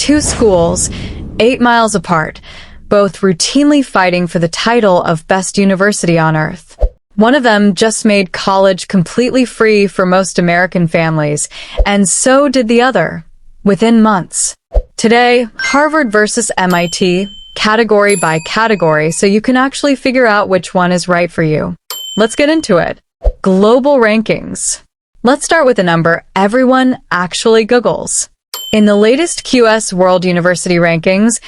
two schools, 8 miles apart, both routinely fighting for the title of best university on earth. One of them just made college completely free for most American families, and so did the other, within months. Today, Harvard versus MIT, category by category, so you can actually figure out which one is right for you. Let's get into it. Global rankings. Let's start with a number everyone actually Googles. In the latest QS World University Rankings,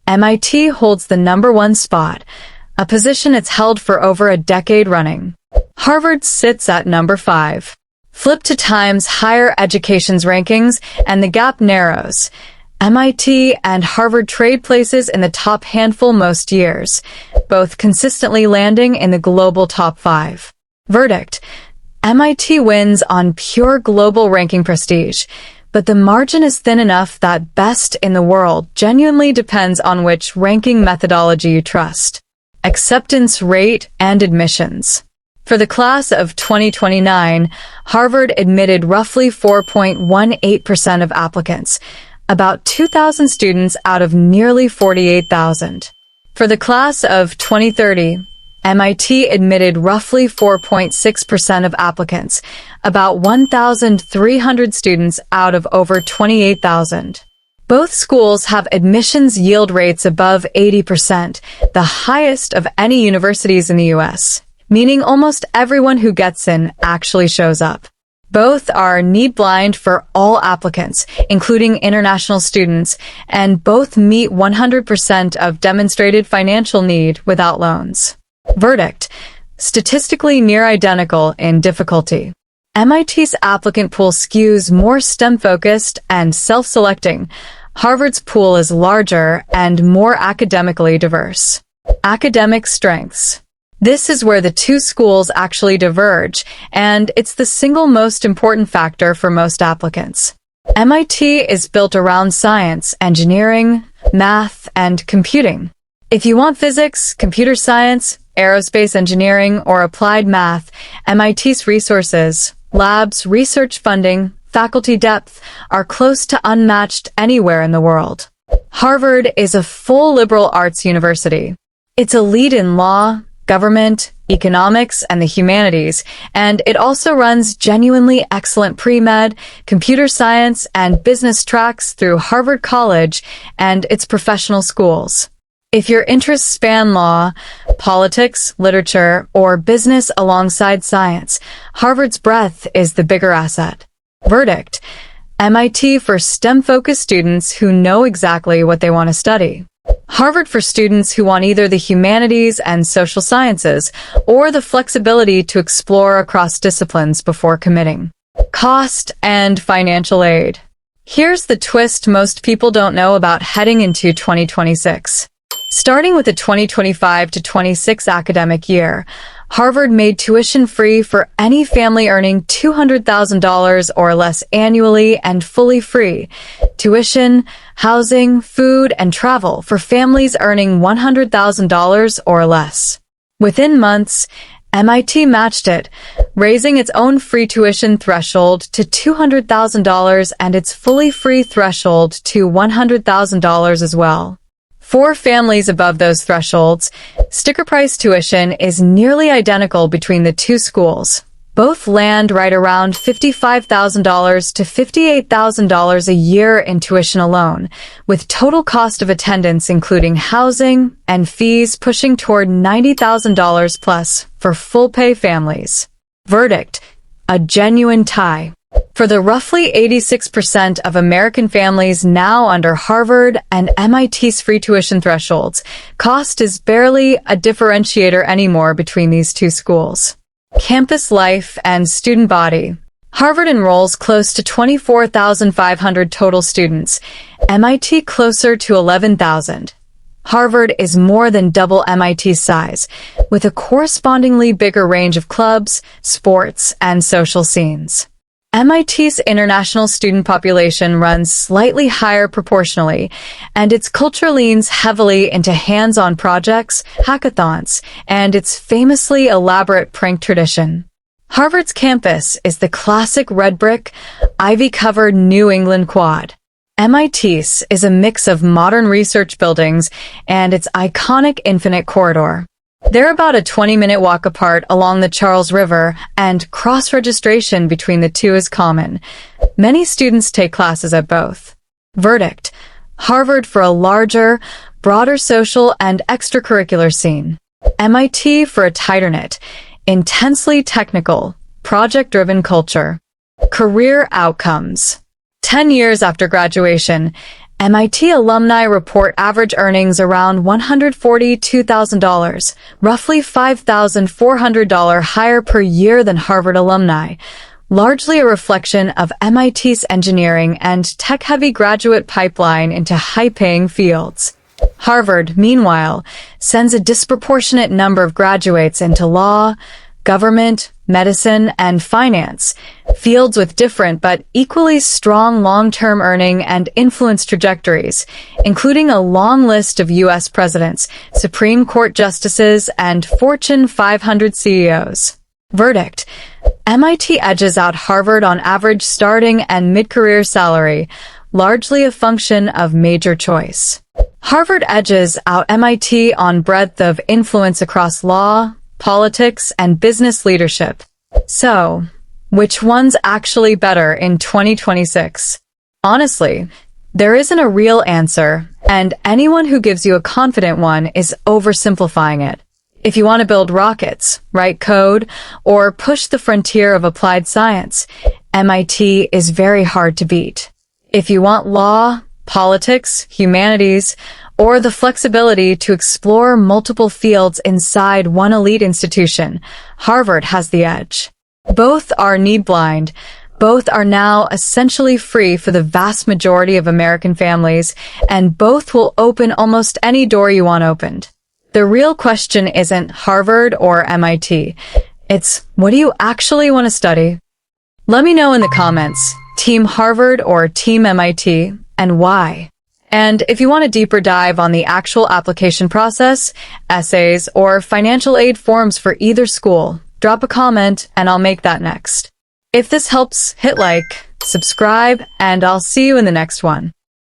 MIT holds the #1 spot, a position it's held for over a decade running. Harvard sits at #5. Flip to Time's Higher Education's rankings, and the gap narrows. MIT and Harvard trade places in the top handful most years, both consistently landing in the global top 5. Verdict: MIT wins on pure global ranking prestige, but the margin is thin enough that best in the world genuinely depends on which ranking methodology you trust. Acceptance rate and admissions. For the class of 2029, Harvard admitted roughly 4.18% of applicants, about 2,000 students out of nearly 48,000. For the class of 2030, MIT admitted roughly 4.6% of applicants, about 1,300 students out of over 28,000. Both schools have admissions yield rates above 80%, the highest of any universities in the US, meaning almost everyone who gets in actually shows up. Both are need-blind for all applicants, including international students, and both meet 100% of demonstrated financial need without loans. Verdict: statistically near identical in difficulty. MIT's applicant pool skews more STEM-focused and self-selecting. Harvard's pool is larger and more academically diverse. Academic strengths. This is where the two schools actually diverge, and it's the single most important factor for most applicants. MIT is built around science, engineering, math, and computing. If you want physics, computer science, aerospace engineering, or applied math, MIT's resources, labs, research funding, faculty depth are close to unmatched anywhere in the world. Harvard is a full liberal arts university. It's a lead in law, government, economics, and the humanities, and it also runs genuinely excellent pre-med, computer science, and business tracks through Harvard College and its professional schools. If your interests span law, politics, literature, or business alongside science, Harvard's breadth is the bigger asset. Verdict: MIT for STEM-focused students who know exactly what they want to study. Harvard for students who want either the humanities and social sciences or the flexibility to explore across disciplines before committing. Cost and financial aid. Here's the twist most people don't know about heading into 2026. Starting with the 2025 to 26 academic year, Harvard made tuition free for any family earning $200,000 or less annually and fully free. Tuition, housing, food, and travel for families earning $100,000 or less. Within months, MIT matched it, raising its own free tuition threshold to $200,000 and its fully free threshold to $100,000 as well. For families above those thresholds, sticker price tuition is nearly identical between the two schools. Both land right around $55,000 to $58,000 a year in tuition alone, with total cost of attendance including housing and fees pushing toward $90,000 plus for full-pay families. Verdict: a genuine tie. For the roughly 86% of American families now under Harvard and MIT's free tuition thresholds, cost is barely a differentiator anymore between these two schools. Campus life and student body. Harvard enrolls close to 24,500 total students, MIT closer to 11,000. Harvard is more than double MIT's size, with a correspondingly bigger range of clubs, sports, and social scenes. MIT's international student population runs slightly higher proportionally, and its culture leans heavily into hands-on projects, hackathons, and its famously elaborate prank tradition. Harvard's campus is the classic red brick, ivy-covered New England quad. MIT's is a mix of modern research buildings and its iconic Infinite Corridor. They're about a 20-minute walk apart along the Charles River, and cross-registration between the two is common. Many students take classes at both. Verdict: Harvard for a larger, broader social and extracurricular scene. MIT for a tighter-knit, intensely technical, project-driven culture. Career outcomes. 10 years after graduation, MIT alumni report average earnings around $142,000, roughly $5,400 higher per year than Harvard alumni, largely a reflection of MIT's engineering and tech-heavy graduate pipeline into high-paying fields. Harvard, meanwhile, sends a disproportionate number of graduates into law, government, medicine, and finance, fields with different but equally strong long-term earning and influence trajectories, including a long list of U.S. presidents, Supreme Court justices, and Fortune 500 CEOs. Verdict: MIT edges out Harvard on average starting and mid-career salary, largely a function of major choice. Harvard edges out MIT on breadth of influence across law, politics, and business leadership. So, which one's actually better in 2026? Honestly, there isn't a real answer, and anyone who gives you a confident one is oversimplifying it. If you want to build rockets, write code, or push the frontier of applied science, MIT is very hard to beat. If you want law, politics, humanities, or the flexibility to explore multiple fields inside one elite institution, Harvard has the edge. Both are need-blind. Both are now essentially free for the vast majority of American families, and both will open almost any door you want opened. The real question isn't Harvard or MIT. It's, what do you actually want to study? Let me know in the comments, Team Harvard or Team MIT, and why. And if you want a deeper dive on the actual application process, essays, or financial aid forms for either school, drop a comment and I'll make that next. If this helps, hit like, subscribe, and I'll see you in the next one.